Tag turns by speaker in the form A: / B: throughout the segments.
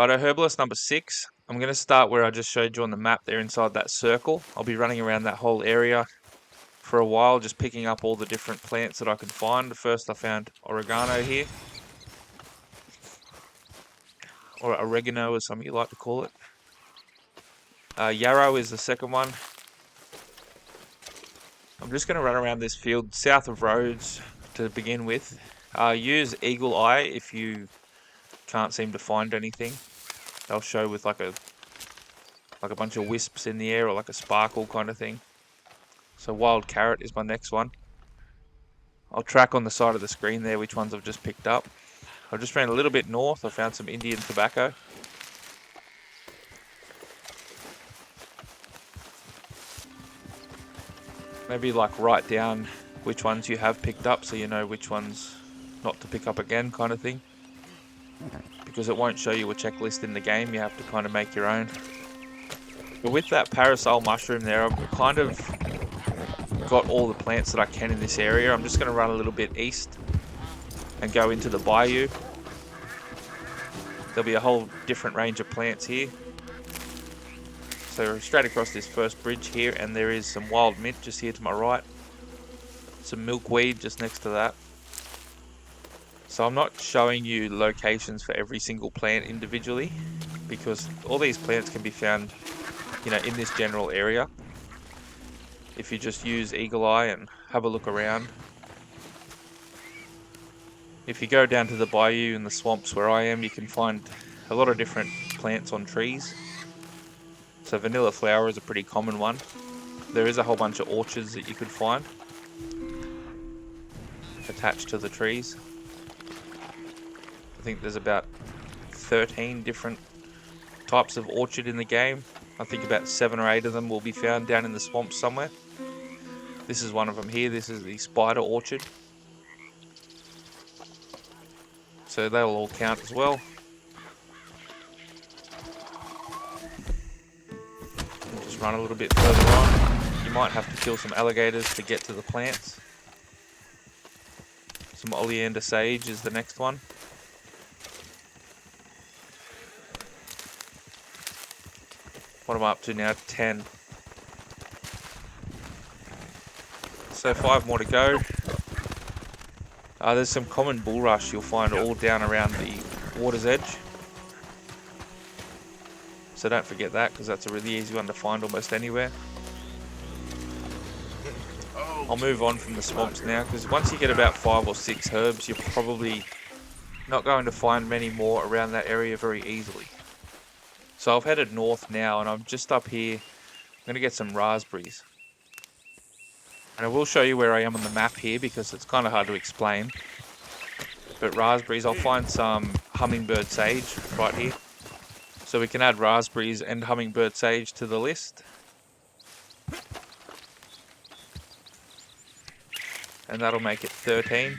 A: Righto, Herbalist number 6. I'm going to start where I just showed you on the map there inside that circle. I'll be running around that whole area for a while, just picking up all the different plants that I can find. First I found oregano here, or oregano as some of you like to call it. Yarrow is the second one. I'm just going to run around this field south of roads to begin with. Use Eagle Eye if you can't seem to find anything. They'll show with like a bunch of wisps in the air or like a sparkle kind of thing. So wild carrot is my next one. I'll track on the side of the screen there which ones I've just picked up. I just ran a little bit north. I found some Indian tobacco. Maybe like write down which ones you have picked up so you know which ones not to pick up again kind of thing. Because it won't show you a checklist in the game, you have to kind of make your own. But with that parasol mushroom there, I've kind of got all the plants that I can in this area. I'm just going to run a little bit east and go into the bayou. There'll be a whole different range of plants here. So straight across this first bridge here, and there is some wild mint just here to my right. Some milkweed just next to that. So I'm not showing you locations for every single plant individually, because all these plants can be found, in this general area. If you just use Eagle Eye and have a look around. If you go down to the bayou and the swamps where I am, you can find a lot of different plants on trees. So vanilla flower is a pretty common one. There is a whole bunch of orchards that you could find attached to the trees. I think there's about 13 different types of orchard in the game. I think about 7 or 8 of them will be found down in the swamps somewhere. This is one of them here. This is the spider orchard. So they'll all count as well. We'll just run a little bit further on. You might have to kill some alligators to get to the plants. Some oleander sage is the next one. What am I up to now? 10. So 5 more to go. There's some common bulrush you'll find all down around the water's edge. So don't forget that, because that's a really easy one to find almost anywhere. I'll move on from the swamps now, because once you get about 5 or 6 herbs, you're probably not going to find many more around that area very easily. So I've headed north now, and I'm just up here. I'm going to get some raspberries. And I will show you where I am on the map here, because it's kind of hard to explain. But raspberries, I'll find some hummingbird sage right here. So we can add raspberries and hummingbird sage to the list. And that'll make it 13.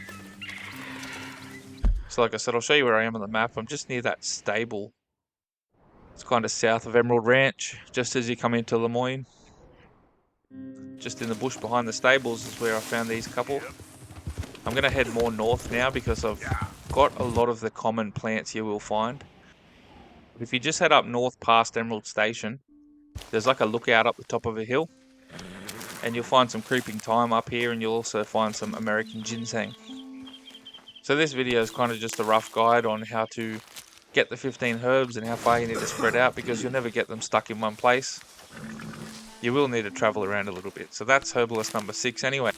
A: So like I said, I'll show you where I am on the map. I'm just near that stable. It's kind of south of Emerald Ranch, just as you come into Lemoyne. Just in the bush behind the stables is where I found these couple. I'm going to head more north now because I've got a lot of the common plants you will find. If you just head up north past Emerald Station, there's like a lookout up the top of a hill. And you'll find some creeping thyme up here, and you'll also find some American ginseng. So this video is kind of just a rough guide on how to get the 15 herbs and how far you need to spread out, because you'll never get them stuck in one place. You will need to travel around a little bit. So that's Herbalist number 6 anyway.